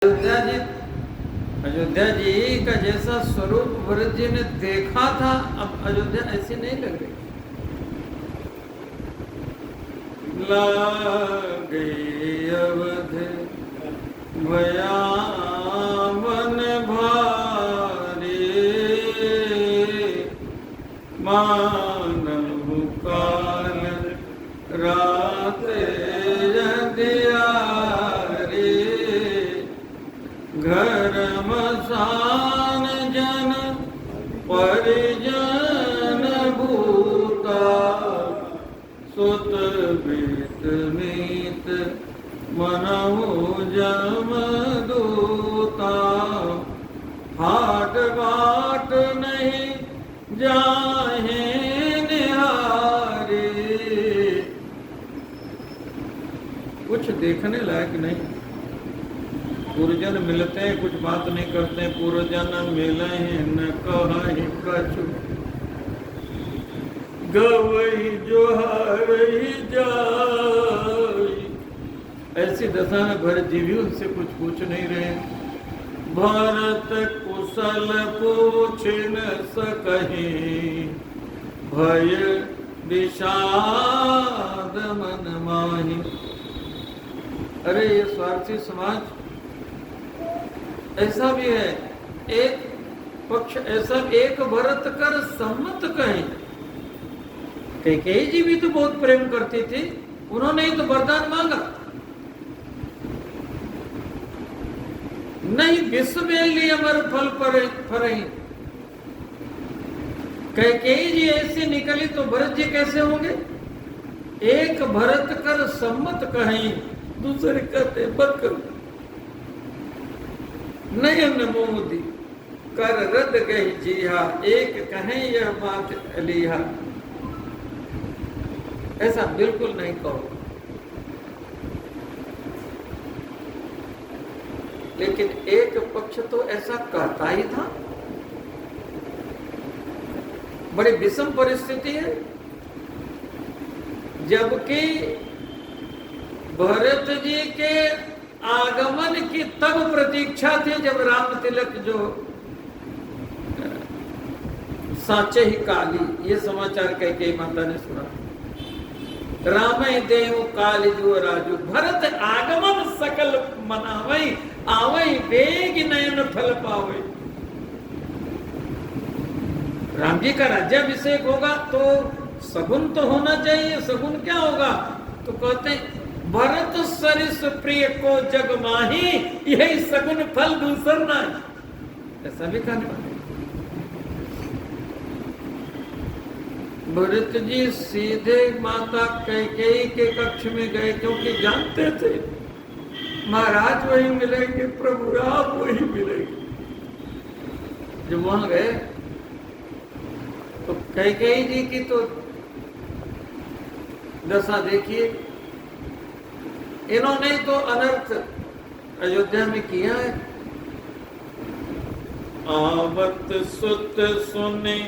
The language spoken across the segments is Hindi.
अयोध्या जी का जैसा स्वरूप भरत जी ने देखा था, अब अयोध्या ऐसी नहीं लग रही। लागे अवध भयावन भारी, मानव काल रात अंधियारी, घर मसान जन परिजन भूता, सुत बीत मीत मनहु जम दूता, हाट बाट नहीं जाहे निहारी। कुछ देखने लायक नहीं। पुरजन मिलते हैं, कुछ बात नहीं करते, पुरजन मिले हैं न कहीं कछु, गवई जोहारई जाई। ऐसी दशा में भरत जी भी उनसे कुछ पूछ नहीं रहे। भरत कुशल पूछ न सकहि, भय विषाद मन माहि। अरे ये स्वार्थी समाज ऐसा भी है, एक पक्ष ऐसा, एक भरत कर सम्मत कहें। कैकेयी जी भी तो बहुत प्रेम करती थी, उन्होंने ही तो वरदान मांगा। नहीं विष बेली अमर फल फरे। कैकेयी जी ऐसी निकली तो भरत जी कैसे होंगे? एक भरत कर सम्मत कहें, दूसरे कहते बक नयन मोदी कर रद गई जीहा, एक कहें यह बात अलीहा। ऐसा बिल्कुल नहीं कहो। लेकिन एक पक्ष तो ऐसा कहता ही था। बड़ी विषम परिस्थिति है, जबकि भरत जी के आगमन की तब प्रतीक्षा थी जब राम तिलक जो साचे ही काली, ये समाचार कैकेयी माता ने सुना। रामय देव काल जो राजू, भरत आगमन सकल मनावई, आवई बेग नयन फल पावई। राम जी का राज्याभिषेक होगा तो सगुन तो होना चाहिए। सगुन क्या होगा? तो कहते हैं भरत सरिस प्रिय को जग माही, यही सगुन फल दूसर नहीं। ऐसा भी कहने वाले भरत जी सीधे माता कैकेयी के कक्ष में गए, क्योंकि जानते थे महाराज वही मिलेंगे, प्रभु राम वही मिलेंगे। जब वहां गए तो कैकेयी जी की तो दशा देखिए। इन्होंने तो अनर्थ अयोध्या में किया है। आवत सुत सुने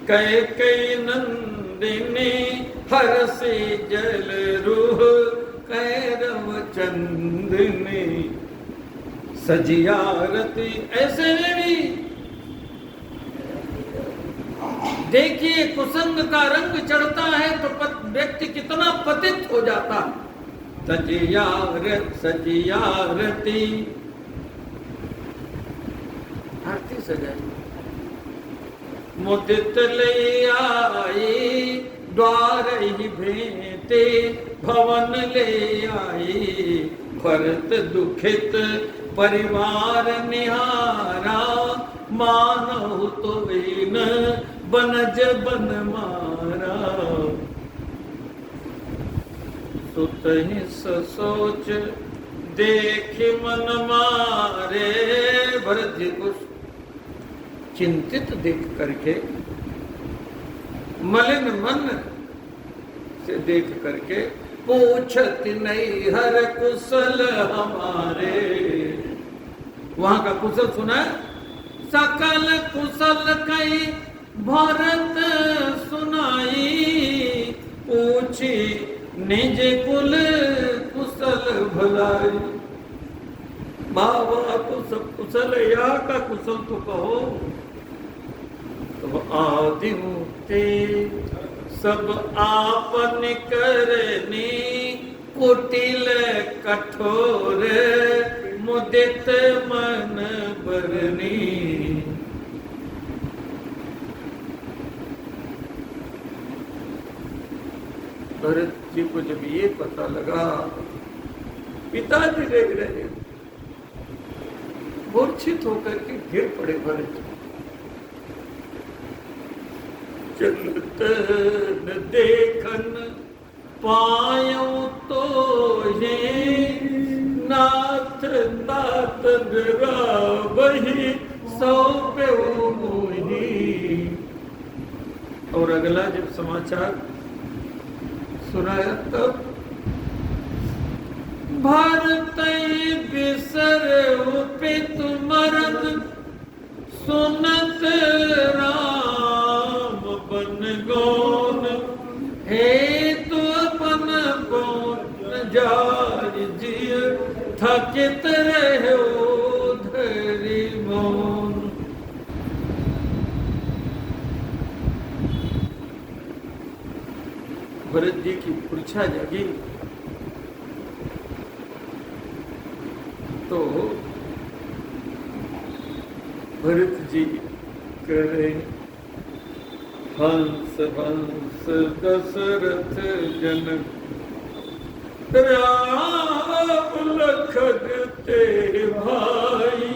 कैकेयी नंदिनी, हरसी जल रूह कैरव चंदनी, सजियारती। ऐसे में भी देखिए कुसंग का रंग चढ़ता है तो व्यक्ति कितना पतित हो जाता। सजियारती आरती सजाई, मुदित ले आई द्वार ही भेंते, भवन ले आई भरत दुखित परिवार निहारा, मानहु तो वीन बनज बन मारा। सुत ही सोच देख मन मारे, भरत जी को चिंतित देख करके, मलिन मन से देख करके, पूछत नहीं हर कुशल हमारे। वहां का कुशल सुना, सकल कुशल कई भरत सुनाई, पूछी निज कुल कुशल भलाई। माँ वाह तो सब कुशल है, यहाँ का कुशल तो कहो। तो आदि मुक्ति सब आपन करनी, कुटिल कठोर मुदित मन बरनी। भरत जी को जब ये पता लगा, पिताजी देख रहे, मूर्छित होकर के गिर पड़े भरत जी। चलत न देखन पायो तो ये, नाथ तात वही सौंपे मोही। और अगला जब समाचार सुनाया तब भारत बिसर पितु मरद, सुनत राम बन गौन, हे तु अपन पौन जार जिय, थकित रहो धरि मौन। भरत जी की मूर्छा जागी तो भरत जी कह रहे, हंस हंस दशरथ जनक, राम लखन तेरे भाई,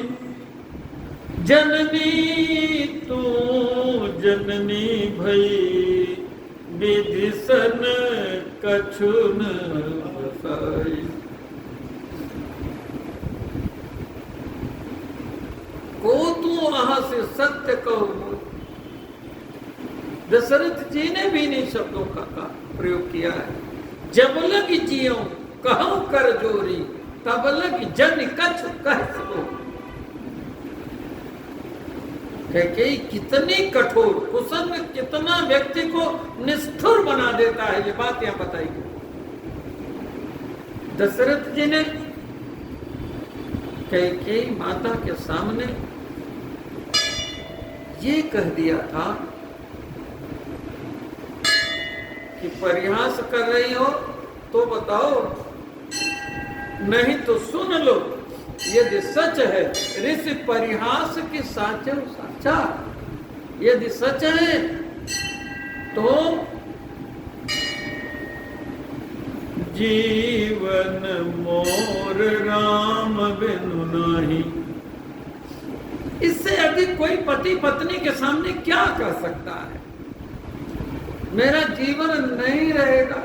जननी तू जननी भई, विधि सन कछु न बसाई। को तू वहां से सत्य कहो। दशरथ जी ने भी इन शब्दों का प्रयोग किया है। जब लग जियो कहूं कर जोरी, तब लग जन कछु कह सको। कैकेयी कितनी कठोर, कुसंग कितना व्यक्ति को निष्ठुर बना देता है, ये बात यहां बताई गई। दशरथ जी ने कैकेयी माता के सामने ये कह दिया था कि परिहास कर रही हो तो बताओ, नहीं तो सुन लो। यदि सच है ऋषि परिहास की साचो साचा, यदि सच है तो जीवन मोर राम बिनु नाही। इससे अधिक कोई पति पत्नी के सामने क्या कर सकता है? मेरा जीवन नहीं रहेगा।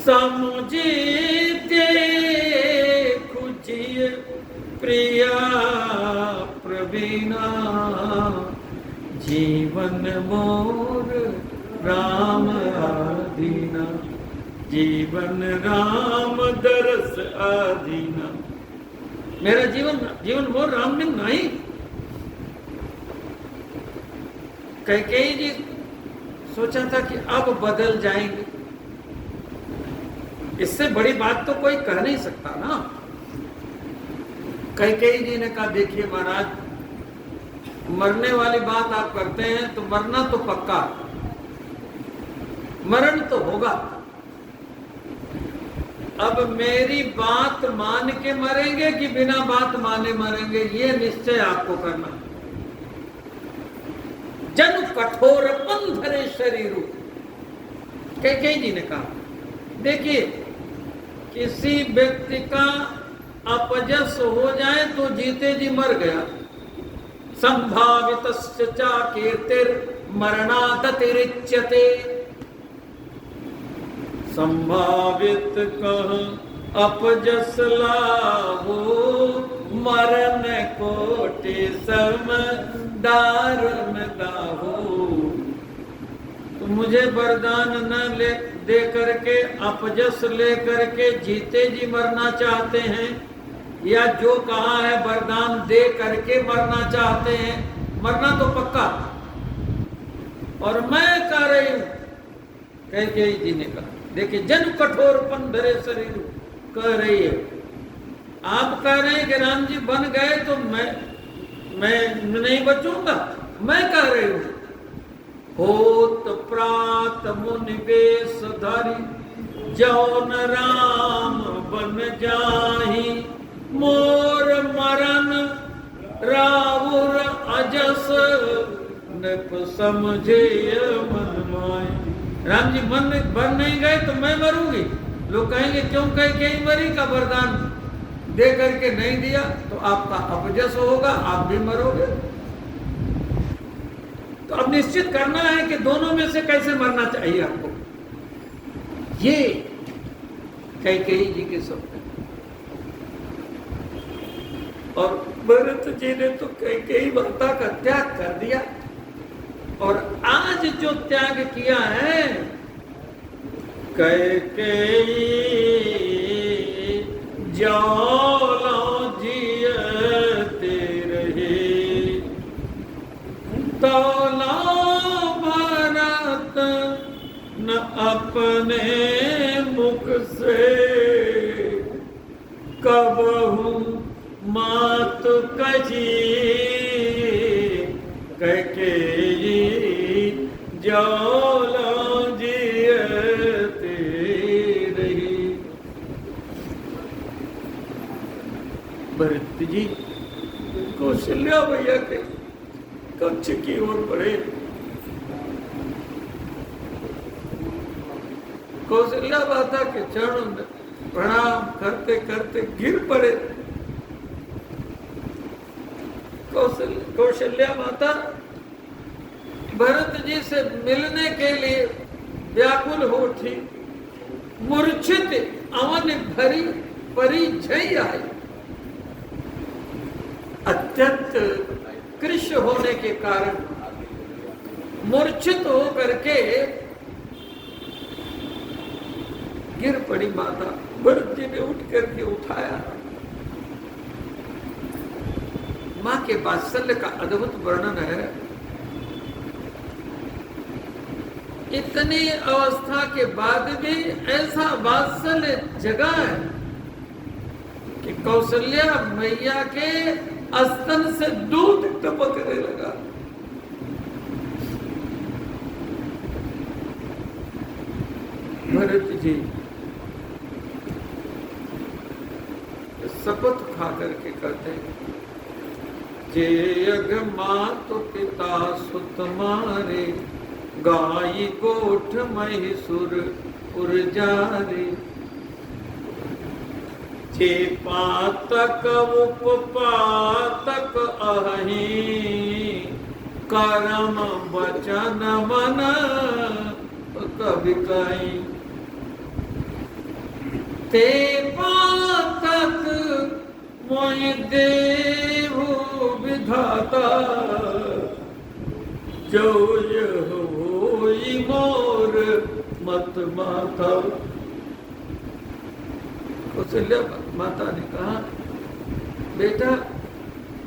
समुझे देखु जिय प्रिया प्रवीणा, जीवन मोर राम आदीना, जीवन राम दरस आदीना। मेरा जीवन मोर राम बिन नहीं। कैकेयी जी सोचा था कि अब बदल जाएंगे, इससे बड़ी बात तो कोई कह नहीं सकता ना। कैकेयी जी ने कहा, देखिए महाराज, मरने वाली बात आप करते हैं तो मरना तो पक्का, मरण तो होगा। अब मेरी बात मान के मरेंगे कि बिना बात माने मरेंगे, ये निश्चय आपको करना। जन कठोर पंधरे शरीर, कैकेयी जी ने कहा, देखिए किसी व्यक्ति का अपजस हो जाए तो जीते जी मर गया। संभावितस्य च कीर्तिर मरणादतिरिच्यते। संभावित कह अपजस लाभो, मरण कोटि सम दारुण दाहो। तो मुझे वरदान न दे करके, अपजस ले करके जीते जी मरना चाहते हैं, या जो कहा है वरदान दे करके मरना चाहते हैं? मरना तो पक्का, और मैं कह रही हूं, कैकेयी जी ने कहा। देखिए, जन कठोर पंधरे शरीर कह रही है आप कह रहे हैं कि राम जी बन गए तो मैं नहीं बचूंगा। मैं कह रही हूं होत प्रात मुनि वेश धरी जौन राम बन जाही मोर मरण रावुर अजस नृप समझे मन माय। राम जी बन नहीं गए तो मैं मरूंगी। लोग कहेंगे क्यों कहीं मरी का वरदान दे करके नहीं दिया तो आपका अपजस होगा, आप भी मरोगे। तो अब निश्चित करना है कि दोनों में से कैसे मरना चाहिए आपको। ये कैकेयी जी के सपने। और भरत जी ने तो कैकेयी माता का त्याग कर दिया, और आज जो त्याग किया है कैकेयी जौला जियते रहे तौला भरत न अपने मुख से कबहू मात कही कैकेयी जौला जियते रही। भरत जी कौशल्या भैया के कक्ष की ओर बढ़े। कौशल्या माता के चरणों में प्रणाम करते करते गिर पड़े। कौशल्या माता भरत जी से मिलने के लिए व्याकुल हो उठी। मूर्छित अवन भरी परिचय आई। अत्यंत कृष्ण होने के कारण मूर्छित हो करके गिर पड़ी माता। भरत जी ने उठ करके उठाया। मां के वात्सल्य का अद्भुत वर्णन है। इतनी अवस्था के बाद भी ऐसा वात्सल्य जगा है कि कौशल्या मैया के स्तन से दूध टपकने लगा। भरत जी शपथ खा करके कहते हैं जे यज्ञ मातु पिता सुत मारे गाई गोठ महिसुर उर्जारे जे पातक उपपातक अहि करम वचन मन कवि कहीं ते पातक मोहि देहु विधाता जो यह होई मोर मत माता। कौशल्या माता ने कहा बेटा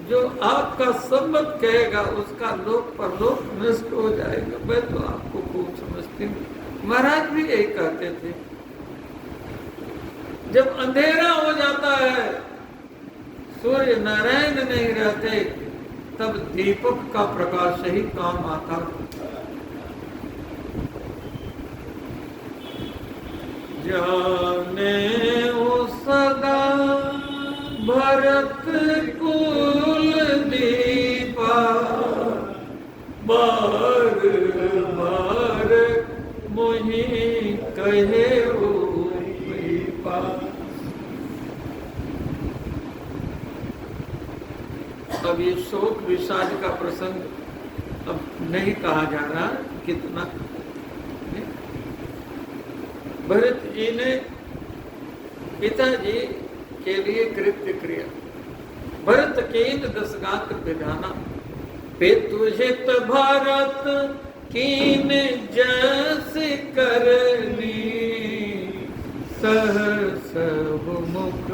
जो आपका सम्मत कहेगा उसका लोक परलोक नष्ट हो जाएगा। मैं तो आपको खूब समझती हूँ। महाराज भी यही कहते थे जब अंधेरा हो जाता है सूर्य नारायण नहीं रहते तब दीपक का प्रकाश ही काम आता। जाने सदा भरत कुल दीपा बार बार मोहि कहे ओ कृपा। अब ये शोक विषाद का प्रसंग अब नहीं कहा जा रहा कितना। भरत जी ने पिताजी के लिए कृत्य क्रिया भरत कीन दस गात्र विधाना पितुहित भरत कीन जस करनी सहस मुख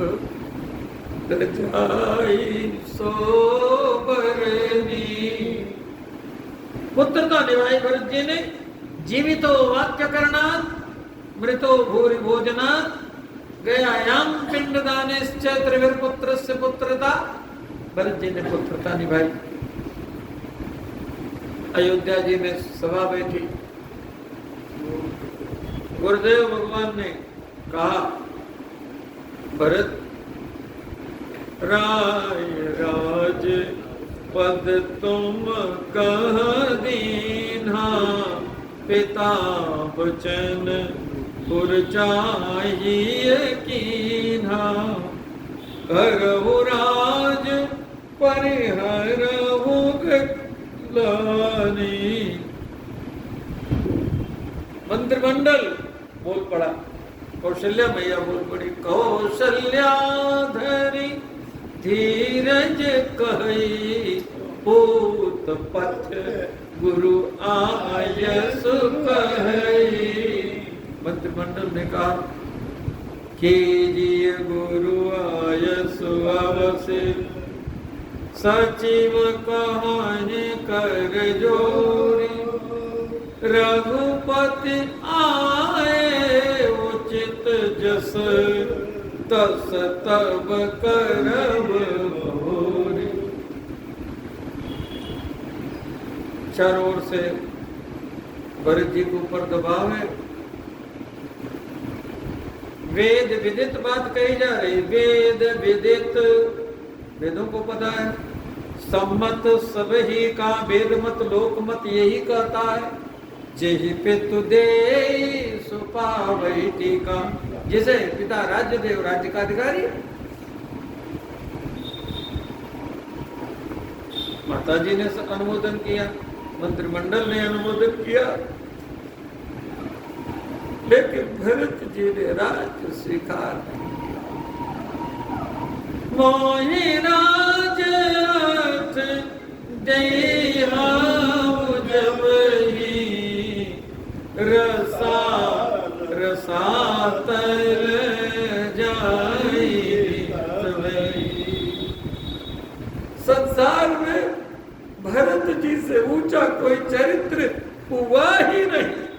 जाई सोबरनी। पुत्रता निभाई भरत जी ने। जीवितो वाक्य करना मृतो भूरि भोजना गयायाम पिंडदाने त्रिवीर पुत्र से पुत्रता, भरत जी ने पुत्रता निभाई। अयोध्या जी में सभा बैठी, गुरुदेव भगवान ने कहा, भरत राय राज पद तुम कह दीन्हा, पिता वचन पुर चाहिए कीन्हा, करहु राज परिहरहु ग्लानि। मंत्रिमंडल बोल पड़ा, कौशल्या मैया बोल पड़ी, कौशल्या धरी धीरज कही, पूत पथ गुरु आयस कही। मंत्रिमंडल ने कहा, कीजिए गुरु आयस अवश्य, सचिव कहानी कर जोरी, रघुपति आए उचित जस, तस तब करब भोरी। चारों ओर से भरत जी के ऊपर दबाव है। वेद विदित बात कही जा रही, वेद विदित, वेदों को पता है, सम्मत सब ही का, वेद मत लोक मत यही कहता है, जेहि पितु दे सुपावै टीका, जिसे पिता राज्य दे राज्य का अधिकारी। माता जी ने अनुमोदन किया, मंत्रिमंडल ने अनुमोदन किया, लेकिन भरत जी ने राज्य स्वीकार नहीं। मोहि राज देहा जब ही, रसा रसातर जाई। संसार में भरत जी से ऊंचा कोई चरित्र हुआ ही नहीं।